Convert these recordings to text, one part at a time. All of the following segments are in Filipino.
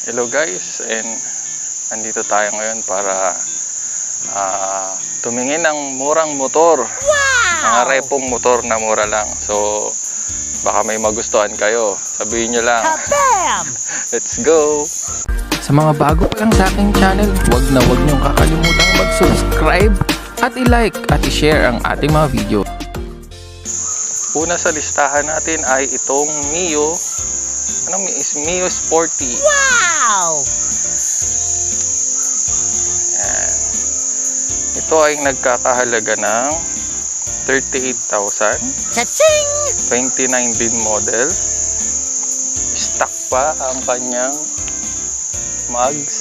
Hello guys, and andito tayo ngayon para tumingin ng murang motor. Mga repong motor na mura lang. So baka may magustuhan kayo, sabihin nyo lang. Let's go! Sa mga bago pa lang sa aking channel, huwag niyong kakalimutang mag-subscribe at i-like at i-share ang ating mga video. Una sa listahan natin ay itong Mio. Mio Sporty. Wow! Yan. Ito ay nagkakahalaga ng 38,000. Cha-ching! 2019 model. Stock pa ang kanyang mugs.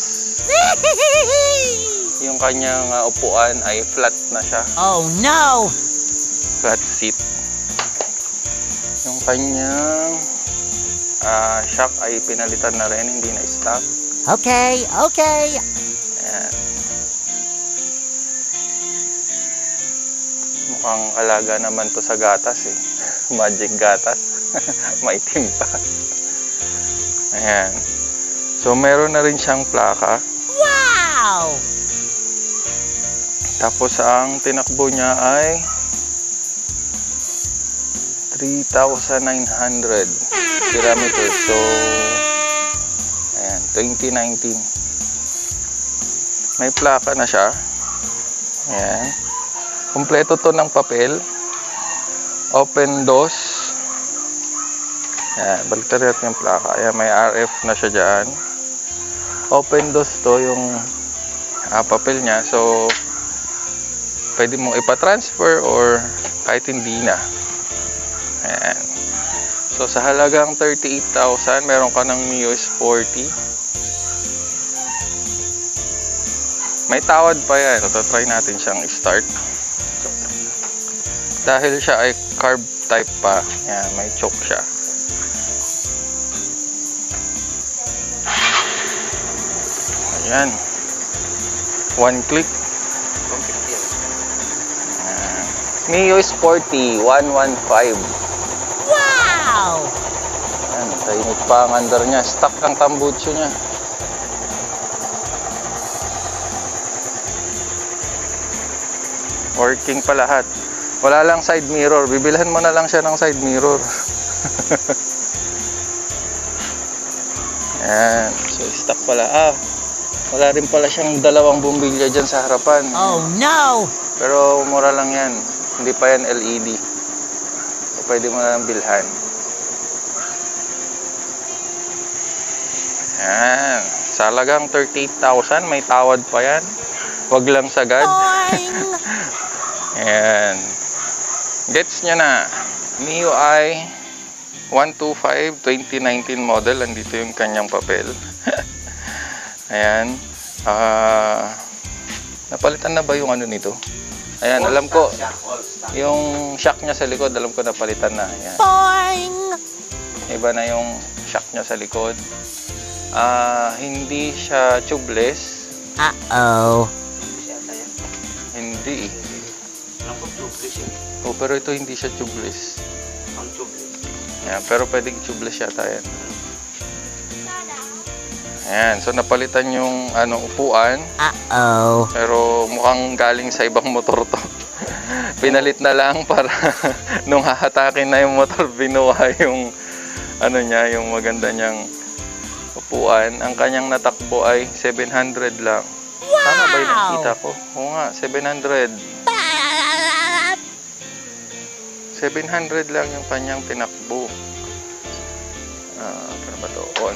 Yung kanyang upuan ay flat na siya. Oh no! Flat seat. Yung kanyang shock ay pinalitan na rin, hindi na stock. Okay. Ayan. Mukhang alaga naman to sa gatas eh. Magic gatas. Maitim pa. Ayan. So meron na rin siyang plaka. Wow! Tapos ang tinakbo niya ay 3,900 kilometers. So ayan, 2019. May plaka na siya. Ayan. Kumpleto to ng papel. Open DOS. Ayan, baliktad natin yung plaka. Ayan, may RF na siya dyan. Open DOS to yung papel niya. So pwede mong ipa-transfer or kahit hindi na. Ayan. So sa halagang 38,000, meron ka ng Mio Sporty. May tawad pa yan. So try natin siyang i-start. Dahil siya ay carb type pa. Ayan, may choke siya. Ayan. One click. Ayan. Mio Sporty 115. Wow! Ayan, tahimik pa ang under niya. Stock ang tambucho niya. Working pa lahat. Wala lang side mirror. Bibilhan mo na lang siya ng side mirror. Ayan. So, stock pala. Wala rin pala siyang dalawang bumbilya dyan sa harapan. Oh no! Pero mura lang yan. Hindi pa yan LED. So, pwede mo na lang bilhan. Ayan. Sa halagang 38,000, may tawad pa yan. Wag lang sagad. Boing! Ayan. Gets nyo na. Mio i 125 2019 model. Andito yung kanyang papel. Ayan. Napalitan na ba yung ano nito? Ayan, alam ko. Yung shock niya sa likod, alam ko napalitan na. Ayan. Boing! Iba na yung shock niya sa likod. Hindi siya tubeless. Uh-oh. Hindi. Oh, pero ito hindi siya tubeless. Ayan, pero pwedeng tubeless yata yan. Ayan, so napalitan yung upuan. Uh-oh. Pero mukhang galing sa ibang motor to. Pinalit na lang para nung hahatakin na yung motor, binuha yung yung maganda niyang upuan. Ang kanyang natakbo ay 700 lang. Wow! Tama ba yung nakita ko? Oo nga, 700. 700 lang yung kanyang tinakbo. Ano ba ito? On.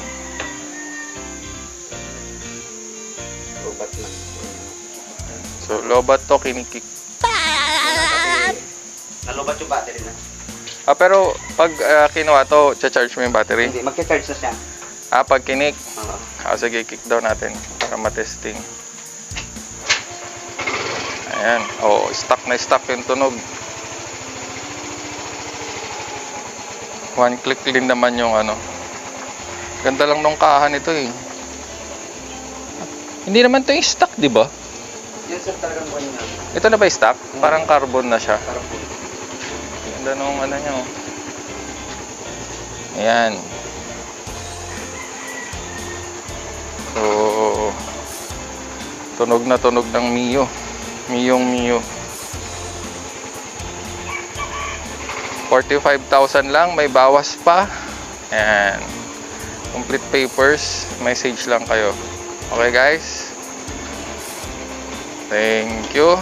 So, lobat to, kinikik. Nalobat yung battery na. Pero pag kinuha to, charge mo yung battery? Hindi, magka-charge na siya. Pag kinik. Oo. Sige, kick down natin para matesting. Ayan. Oh, stuck na stuck yung tunog. One click din naman yung Ganda lang nung kahan ito eh. Hindi naman to yung stock, di ba? Yan sir talagang buwan na. Ito na ba yung stock? Parang carbon na siya. Parang po. Ganda nung niya. Ayan. Tunog na tunog ng Mio. Mio. 45,000 lang, may bawas pa. Ayan. Complete papers, message lang kayo. Okay guys? Thank you.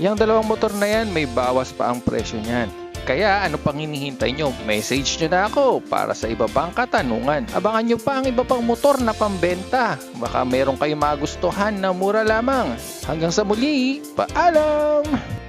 Yang dalawang motor na yan, may bawas pa ang presyo niyan. Kaya ano pang hinihintay nyo? Message nyo na ako para sa iba pang katanungan. Abangan nyo pa ang iba pang motor na pambenta. Baka meron kayong magustuhan na mura lamang. Hanggang sa muli, paalam!